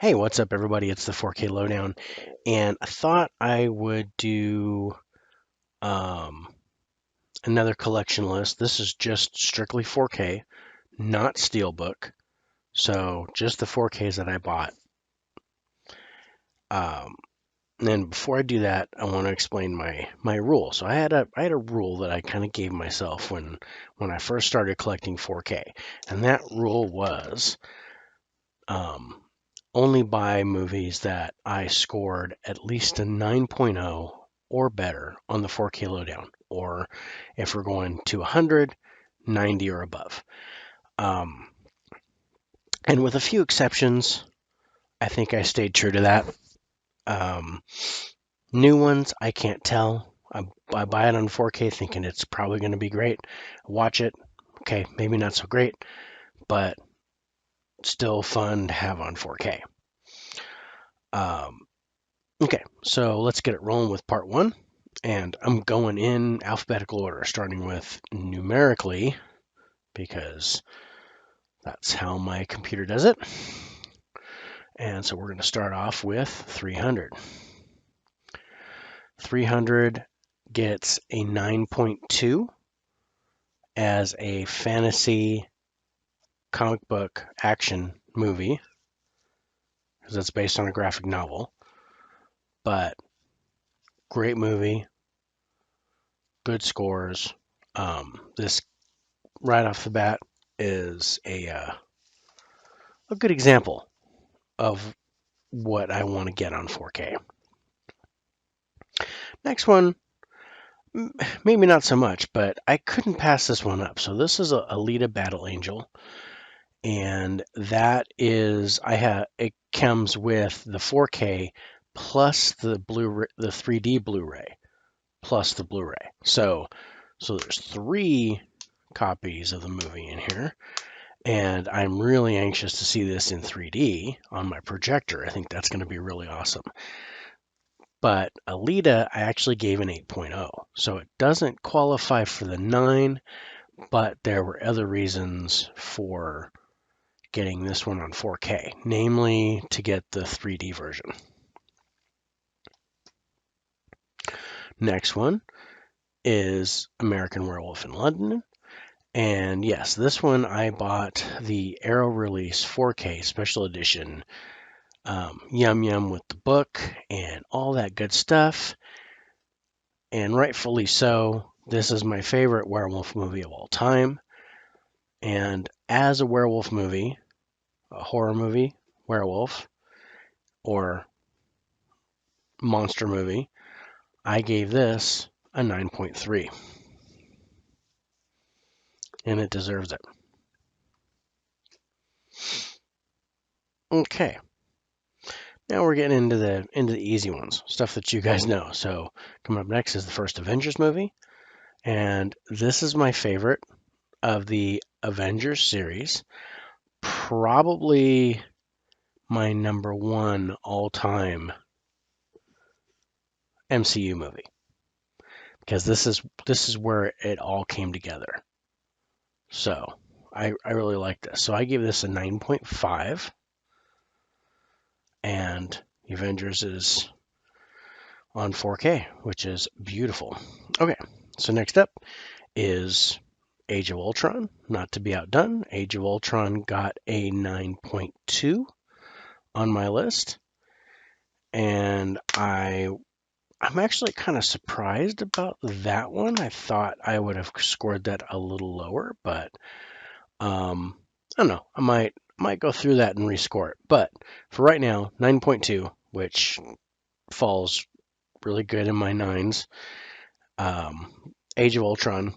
Hey, what's up, everybody? It's the 4K Lowdown, and I thought I would do um, another collection list. This is just strictly 4K, not Steelbook, so just the 4Ks that I bought. Um, and then before I do that, I want to explain my rule. So I had a rule that I kind of gave myself when I first started collecting 4K, and that rule was um, only buy movies that I scored at least a 9.0 or better on the 4K lowdown, or if we're going to 100, 90 or above. Um, and with a few exceptions, I think I stayed true to that. Um, New ones, I can't tell. I buy it on 4K thinking it's probably going to be great. Watch it, okay, maybe not so great, but still fun to have on 4K. Um, Okay, so let's get it rolling with part one. And I'm going in alphabetical order, starting with numerically, because that's how my computer does it. And so we're going to start off with 300. 300 gets a 9.2 as a fantasy comic book action movie, because that's based on a graphic novel. But great movie, good scores. This right off the bat is a good example of what I want to get on 4K. Next one, maybe not so much, but I couldn't pass this one up. So this is a Elita Battle Angel, and that is it comes with the 4K plus the 3D Blu-ray plus the Blu-ray. So there's three copies of the movie in here. And I'm really anxious to see this in 3D on my projector. I think that's going to be really awesome. But Alita, I actually gave an 8.0. So it doesn't qualify for the 9, but there were other reasons for getting this one on 4K, namely to get the 3D version. Next one is American Werewolf in London. And yes, this one I bought the Arrow Release 4K Special Edition. Yum yum with the book and all that good stuff. And rightfully so. This is my favorite werewolf movie of all time. And as a werewolf movie, a horror movie, werewolf, or monster movie, I gave this a 9.3. And it deserves it. Okay. Now we're getting into the easy ones, stuff that you guys know. So coming up next is the first Avengers movie. And this is my favorite of the Avengers series. Probably my number one all-time MCU movie, because this is where it all came together. So I really like this. So I give this a 9.5, and Avengers is on 4K, which is beautiful. Okay, so next up is Age of Ultron. Not to be outdone, Age of Ultron got a 9.2 on my list, and I'm actually kind of surprised about that one. I thought I would have scored that a little lower, but I don't know. I might go through that and rescore it. But for right now, 9.2, which falls really good in my nines. Age of Ultron.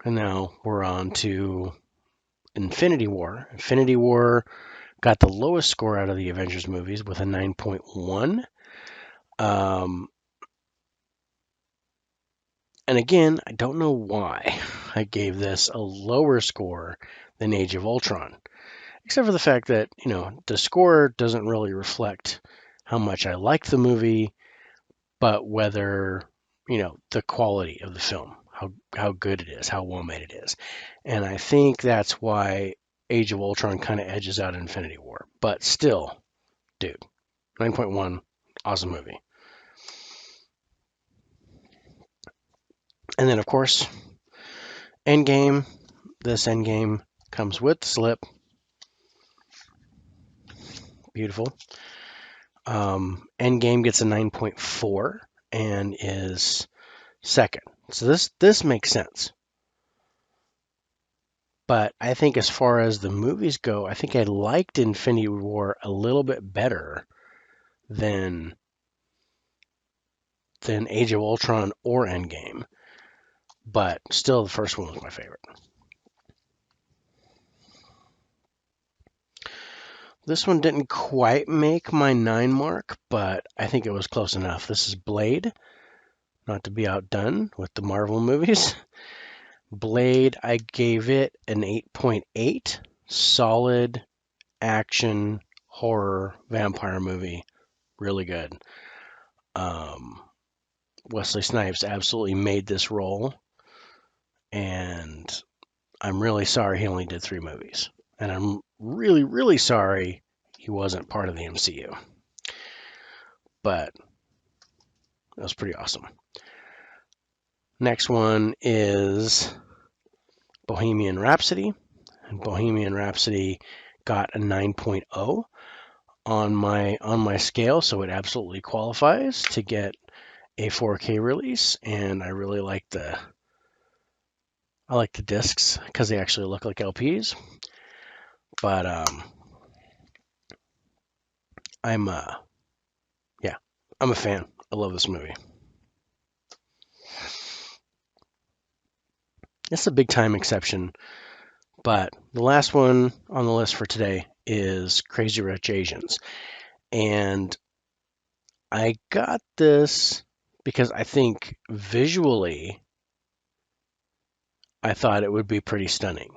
And now we're on to Infinity War. Infinity War got the lowest score out of the Avengers movies with a 9.1. Um, and again, I don't know why I gave this a lower score than Age of Ultron, except for the fact that, the score doesn't really reflect how much I like the movie, but whether, the quality of the film, how good it is, how well made it is. And I think that's why Age of Ultron kind of edges out Infinity War. But still, dude, 9.1, awesome movie. And then, of course, Endgame. This Endgame comes with the slip. Beautiful. Endgame gets a 9.4 and is second. So this makes sense. But I think as far as the movies go, I think I liked Infinity War a little bit better than Age of Ultron or Endgame. But still, the first one was my favorite. This one didn't quite make my 9 mark, but I think it was close enough. This is Blade, not to be outdone with the Marvel movies. Blade, I gave it an 8.8. Solid action, horror, vampire movie. Really good. Wesley Snipes absolutely made this role, and I'm really sorry he only did 3 movies. And I'm really, really sorry he wasn't part of the MCU. But that was pretty awesome. Next one is Bohemian Rhapsody. And Bohemian Rhapsody got a 9.0 on my scale, so it absolutely qualifies to get a 4K release. And I really like the discs because they actually look like LPs. But I'm a fan. I love this movie. It's a big time exception, but the last one on the list for today is Crazy Rich Asians. And I got this because I think visually I thought it would be pretty stunning.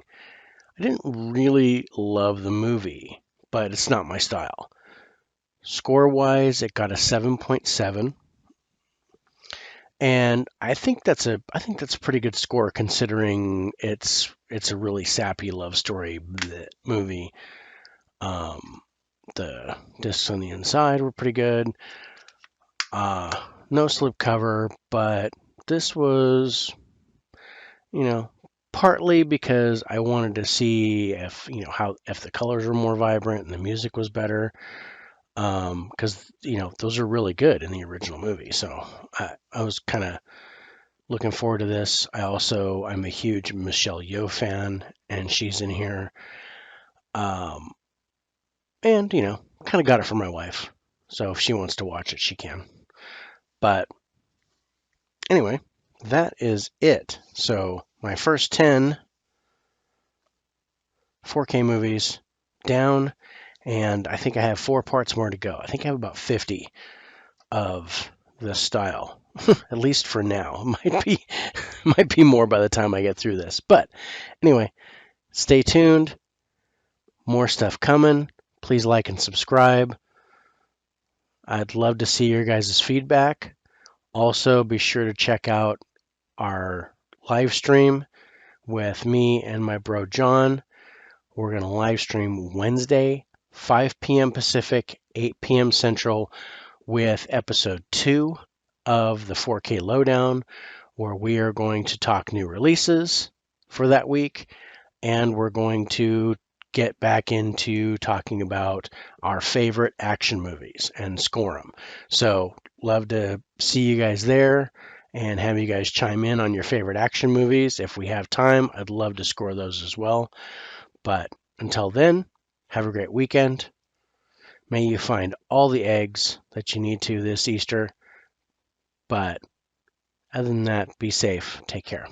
I didn't really love the movie, but it's not my style. Score-wise, it got a 7.7. And I think that's a pretty good score considering it's a really sappy love story movie. The discs on the inside were pretty good. No slipcover, but this was, partly because I wanted to see if the colors were more vibrant and the music was better. Because those are really good in the original movie. So I was kind of looking forward to this. I'm a huge Michelle Yeoh fan, and she's in here. And kind of got it for my wife. So if she wants to watch it, she can. But anyway, that is it. So my first 10 4K movies down, and I think I have 4 parts more to go. I think I have about 50 of this style, at least for now. Might be more by the time I get through this. But anyway, stay tuned. More stuff coming. Please like and subscribe. I'd love to see your guys' feedback. Also, be sure to check out our live stream with me and my bro John. We're going to live stream Wednesday, 5 p.m. Pacific, 8 p.m. Central, with episode 2 of the 4K Lowdown, where we are going to talk new releases for that week, and we're going to get back into talking about our favorite action movies and score them. So, love to see you guys there and have you guys chime in on your favorite action movies. If we have time, I'd love to score those as well. But until then, have a great weekend. May you find all the eggs that you need to this Easter. But other than that, be safe. Take care.